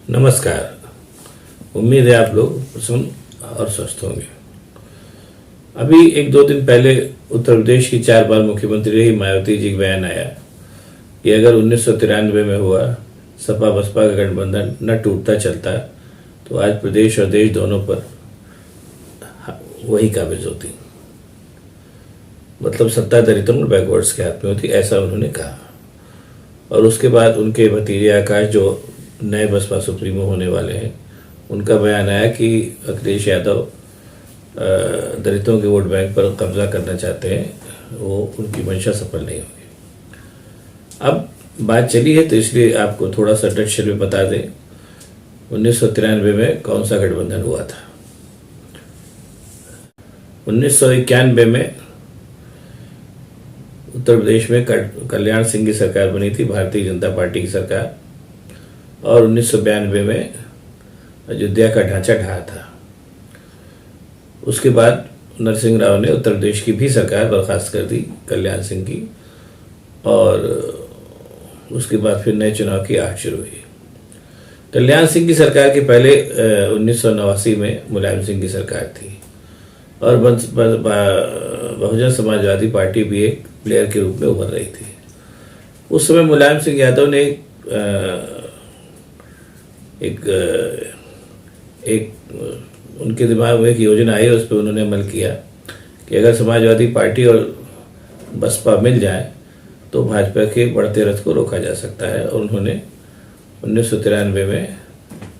नमस्कार। उम्मीद है आप लोग प्रसन्न और स्वस्थ होंगे। अभी एक दो दिन पहले उत्तर प्रदेश की 4 बार मुख्यमंत्री रही मायावती जी का बयान आया कि अगर 1993 में हुआ सपा बसपा का गठबंधन न टूटता चलता तो आज प्रदेश और देश दोनों पर वही काबिज होती, मतलब सत्ता दलितों और बैकवर्ड्स के हाथ में होती, ऐसा उन्होंने कहा। और उसके बाद उनके भतीजे आकाश जो नए बसपा सुप्रीमो होने वाले हैं, उनका बयान आया कि अखिलेश यादव दलितों के वोट बैंक पर कब्जा करना चाहते हैं, वो उनकी मंशा सफल नहीं होगी। अब बात चली है तो इसलिए आपको थोड़ा सा डटशर में बता दें 1993 में कौन सा गठबंधन हुआ था। 1991 में उत्तर प्रदेश में कल्याण सिंह की सरकार बनी थी, भारतीय जनता पार्टी की सरकार, और 1992 में अयोध्या का ढांचा ढहा था। उसके बाद नरसिंह राव ने उत्तर प्रदेश की भी सरकार बर्खास्त कर दी कल्याण सिंह की, और उसके बाद फिर नए चुनाव की आहट शुरू हुई। कल्याण सिंह की सरकार के पहले 1989 में मुलायम सिंह की सरकार थी, और बहुजन समाजवादी पार्टी भी एक प्लेयर के रूप में उभर रही थी। उस समय मुलायम सिंह यादव ने एक उनके दिमाग में एक योजना आई, उस पर उन्होंने अमल किया कि अगर समाजवादी पार्टी और बसपा मिल जाए तो भाजपा के बढ़ते रथ को रोका जा सकता है। और उन्होंने 1993 में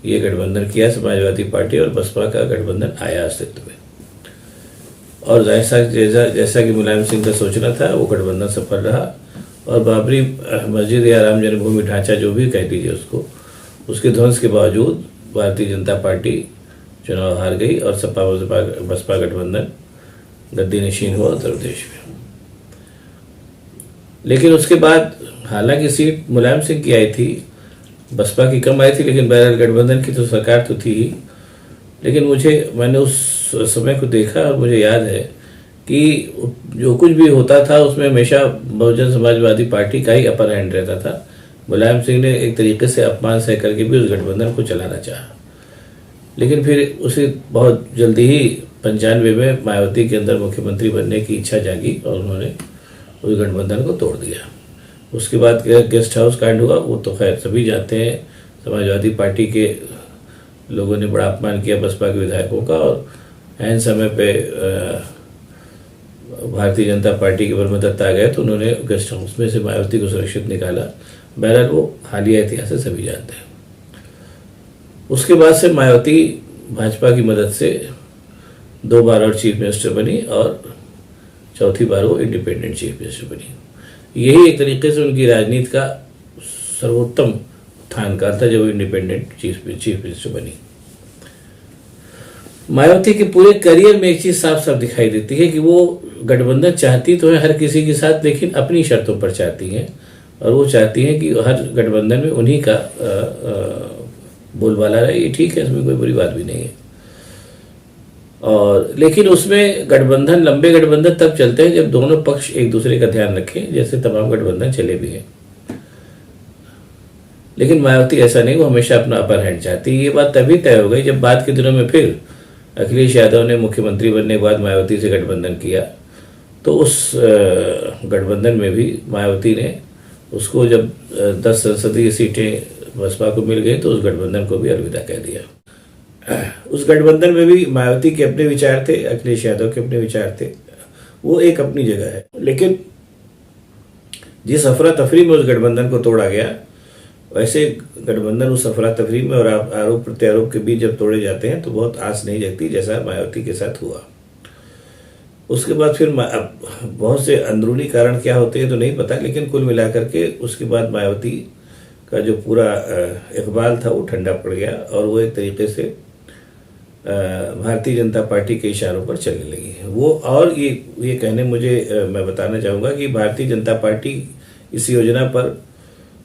ये गठबंधन किया, समाजवादी पार्टी और बसपा का गठबंधन आया अस्तित्व में। और जैसा कि मुलायम सिंह का सोचना था, वो गठबंधन सफल रहा, और बाबरी मस्जिद या राम जन्मभूमि ढांचा जो भी कह दीजिए उसको, उसके ध्वंस के बावजूद भारतीय जनता पार्टी चुनाव हार गई और सपा बसपा गठबंधन गद्दी नशीन हुआ उत्तर प्रदेश में। लेकिन उसके बाद हालांकि सीट मुलायम सिंह की आई थी, बसपा की कम आई थी, लेकिन बहरहाल गठबंधन की तो सरकार तो थी ही। लेकिन मैंने उस समय को देखा और मुझे याद है कि जो कुछ भी होता था उसमें हमेशा बहुजन समाजवादी पार्टी का ही अपर हैंड रहता था। मुलायम सिंह ने एक तरीके से अपमान सह करके भी उस गठबंधन को चलाना चाहा, लेकिन फिर उसे बहुत जल्दी ही 95 में मायावती के अंदर मुख्यमंत्री बनने की इच्छा जागी और उन्होंने उस गठबंधन को तोड़ दिया। उसके बाद गेस्ट हाउस कांड हुआ, वो तो खैर सभी जानते हैं। समाजवादी पार्टी के लोगों ने बड़ा अपमान किया बसपा के विधायकों का, और ऐन समय पे भारतीय जनता पार्टी के ब्रह्म दत्त आ गए तो उन्होंने गेस्ट हाउस में से मायावती को सुरक्षित निकाला। बहरहाल वो हालिया इतिहास है, सभी जानते हैं। उसके बाद से मायावती भाजपा की मदद से 2 बार और चीफ मिनिस्टर बनी, और चौथी बार वो इंडिपेंडेंट चीफ मिनिस्टर बनी। यही एक तरीके से उनकी राजनीति का सर्वोत्तम उत्थान काल था जब वो इंडिपेंडेंट चीफ मिनिस्टर बनी। मायावती के पूरे करियर में एक चीज साफ साफ दिखाई देती है कि वो गठबंधन चाहती तो है हर किसी के साथ, लेकिन अपनी शर्तों पर चाहती हैं, और वो चाहती हैं कि हर गठबंधन में उन्हीं का बोलबाला रहे। ये ठीक है, इसमें कोई बुरी बात भी नहीं है। और लेकिन उसमें गठबंधन, लंबे गठबंधन तब चलते हैं जब दोनों पक्ष एक दूसरे का ध्यान रखें, जैसे तमाम गठबंधन चले भी हैं। लेकिन मायावती ऐसा नहीं, वो हमेशा अपना अपर हैंड चाहती है। ये बात तभी तय हो गई जब बाद के दिनों में फिर अखिलेश यादव ने मुख्यमंत्री बनने के बाद मायावती से गठबंधन किया, तो उस गठबंधन में भी मायावती ने उसको, जब 10 संसदीय सीटें बसपा को मिल गई तो उस गठबंधन को भी अलविदा कह दिया। उस गठबंधन में भी मायावती के अपने विचार थे, अखिलेश यादव के अपने विचार थे, वो एक अपनी जगह है। लेकिन जिस अफरा तफरी में उस गठबंधन को तोड़ा गया, वैसे गठबंधन उस अफरा तफरी में और आरोप प्रत्यारोप के बीच जब तोड़े जाते हैं तो बहुत आस नहीं जगती, जैसा मायावती के साथ हुआ। उसके बाद फिर बहुत से अंदरूनी कारण क्या होते हैं तो नहीं पता, लेकिन कुल मिलाकर के उसके बाद मायावती का जो पूरा इकबाल था वो ठंडा पड़ गया, और वो एक तरीके से भारतीय जनता पार्टी के इशारों पर चलने लगी वो। और ये कहने मैं बताना चाहूँगा कि भारतीय जनता पार्टी इस योजना पर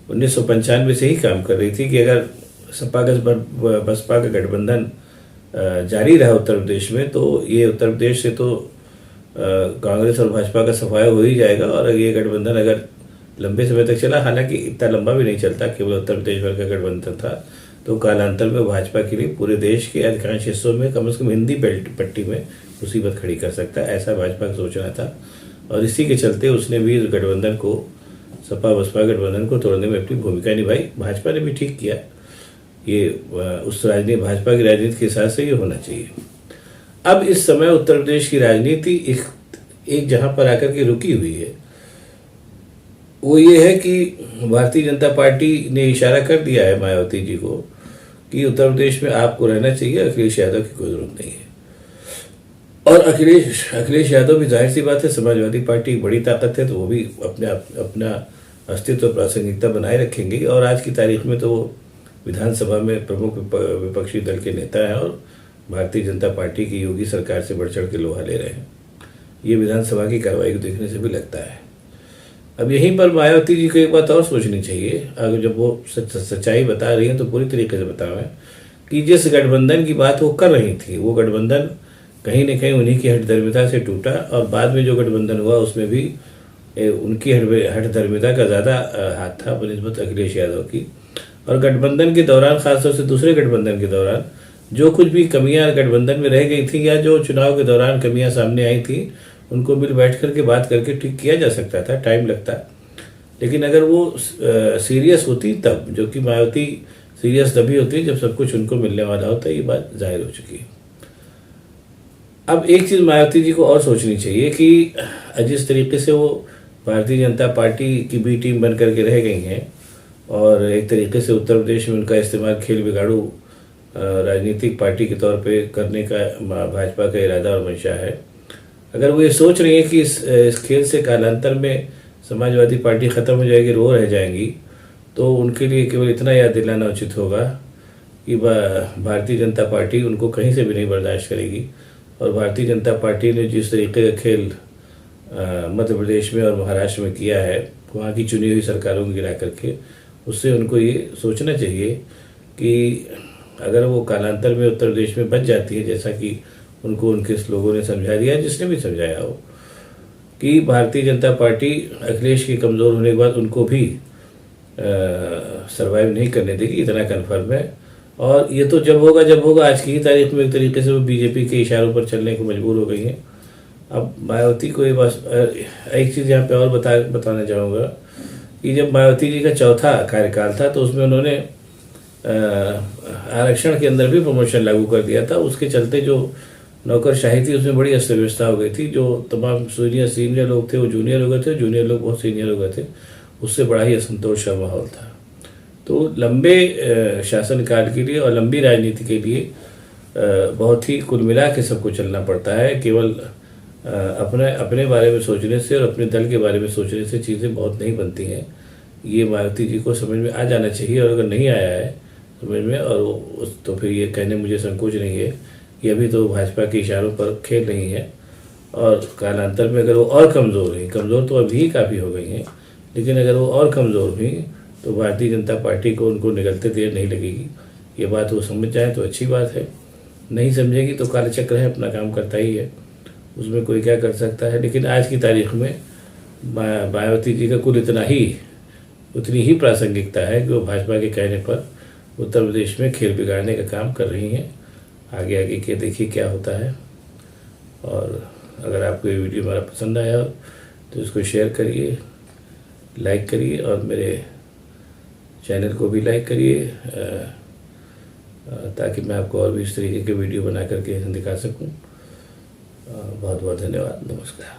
1995 से ही काम कर रही थी कि अगर सपा बसपा का गठबंधन जारी रहा उत्तर प्रदेश में, तो ये उत्तर प्रदेश से तो कांग्रेस और भाजपा का सफाया हो ही जाएगा, और ये गठबंधन अगर लंबे समय तक चला, हालांकि इतना लंबा भी नहीं चलता, केवल उत्तर प्रदेश भर का गठबंधन था, तो कालांतर में भाजपा के लिए पूरे देश के अधिकांश हिस्सों में कम से कम हिंदी बेल्ट पट्टी में मुसीबत खड़ी कर सकता है, ऐसा भाजपा का सोचना था। और इसी के चलते उसने भी इस गठबंधन को, सपा बसपा गठबंधन को तोड़ने में अपनी भूमिका निभाई। भाजपा ने भी ठीक किया, ये उस राजनीति, भाजपा की राजनीति के हिसाब से ये होना चाहिए। अब इस समय उत्तर प्रदेश की राजनीति एक जहां पर आकर के रुकी हुई है, वो ये है कि भारतीय जनता पार्टी ने इशारा कर दिया है मायावती जी को कि उत्तर प्रदेश में आपको रहना चाहिए, अखिलेश यादव की कोई जरूरत नहीं है। और अखिलेश यादव भी, जाहिर सी बात है, समाजवादी पार्टी एक बड़ी ताकत है, तो वो भी अपना अस्तित्व, प्रासंगिकता बनाए रखेंगे। और आज की तारीख में तो वो विधानसभा में प्रमुख विपक्षी दल के नेता हैं और भारतीय जनता पार्टी की योगी सरकार से बढ़ चढ़ के लोहा ले रहे हैं। ये विधानसभा की कार्रवाई को देखने से भी लगता है। अब यहीं पर मायावती जी को एक बात और सोचनी चाहिए, अगर जब वो सच्चाई बता रही हैं तो पूरी तरीके से बतावें कि जिस गठबंधन की बात वो कर रही थी, वो गठबंधन कहीं न कहीं उन्हीं की हठधर्मिता से टूटा। और बाद में जो गठबंधन हुआ उसमें भी उनकी हठधर्मिता का ज़्यादा हाथ था बनिस्बत अखिलेश यादव की। और गठबंधन के दौरान, खासतौर से दूसरे गठबंधन के दौरान, जो कुछ भी कमियां गठबंधन में रह गई थी या जो चुनाव के दौरान कमियां सामने आई थी, उनको मिल बैठ करके बात करके ठीक किया जा सकता था, टाइम लगता। लेकिन अगर वो सीरियस होती तब, जो कि मायावती सीरियस तभी होती है जब सब कुछ उनको मिलने वाला होता है, ये बात जाहिर हो चुकी है। अब एक चीज़ मायावती जी को और सोचनी चाहिए कि जिस तरीके से वो भारतीय जनता पार्टी की बी टीम बन करके रह गई हैं और एक तरीके से उत्तर प्रदेश में उनका इस्तेमाल खेल बिगाड़ू राजनीतिक पार्टी के तौर पे करने का भाजपा का इरादा और मंशा है। अगर वो ये सोच रही है कि इस खेल से कालांतर में समाजवादी पार्टी ख़त्म हो जाएगी, रो रह जाएंगी, तो उनके लिए केवल इतना याद दिलाना उचित होगा कि भारतीय जनता पार्टी उनको कहीं से भी नहीं बर्दाश्त करेगी। और भारतीय जनता पार्टी ने जिस तरीके का खेल मध्य प्रदेश में और महाराष्ट्र में किया है, वहाँ की चुनी हुई सरकारों को गिरा करके, उससे उनको ये सोचना चाहिए कि अगर वो कालांतर में उत्तर प्रदेश में बच जाती है, जैसा कि उनको उनके लोगों ने समझा दिया, जिसने भी समझाया हो, कि भारतीय जनता पार्टी अखिलेश के कमज़ोर होने के बाद उनको भी सरवाइव नहीं करने देगी, इतना कन्फर्म है। और ये तो जब होगा आज की ही तारीख में एक तरीके से वो बीजेपी के इशारों पर चलने को मजबूर हो गई हैं। अब मायावती को ये बस एक चीज़ यहाँ पे और बताना चाहूँगा कि जब मायावती जी का चौथा कार्यकाल था तो उसमें उन्होंने आरक्षण के अंदर भी प्रमोशन लागू कर दिया था। उसके चलते जो नौकरशाही थी उसमें बड़ी अस्त व्यवस्था हो गई थी। जो तमाम सीनियर लोग थे वो जूनियर हो गए थे, जूनियर लोग बहुत सीनियर हो गए थे। उससे बड़ा ही असंतोष का माहौल था। तो लंबे शासनकाल के लिए और लंबी राजनीति के लिए बहुत ही कुल मिला के सबको चलना पड़ता है। केवल अपने बारे में सोचने से और अपने दल के बारे में सोचने से चीज़ें बहुत नहीं बनती हैं। ये मायावती जी को समझ में आ जाना चाहिए। और अगर नहीं आया है समझ में, और तो फिर ये कहने मुझे संकोच नहीं है कि अभी तो भाजपा के इशारों पर खेल रही है। और कालांतर में अगर वो और कमज़ोर हुई, कमज़ोर तो अभी ही काफ़ी हो गई हैं, लेकिन अगर वो और कमज़ोर हुई तो भारतीय जनता पार्टी को उनको निकलते देर नहीं लगेगी। ये बात वो समझ जाए तो अच्छी बात है, नहीं समझेगी तो कालचक्र है, अपना काम करता ही है, उसमें कोई क्या कर सकता है। लेकिन आज की तारीख में मायावती जी का कुल उतनी ही प्रासंगिकता है कि वो भाजपा के कहने पर उत्तर प्रदेश में खेल बिगाड़ने का काम कर रही हैं। आगे के देखिए क्या होता है। और अगर आपको ये वीडियो हमारा पसंद आया तो इसको शेयर करिए, लाइक करिए और मेरे चैनल को भी लाइक करिए, ताकि मैं आपको और भी इस तरीके के वीडियो बना करके दिखा सकूं। बहुत बहुत धन्यवाद। नमस्कार।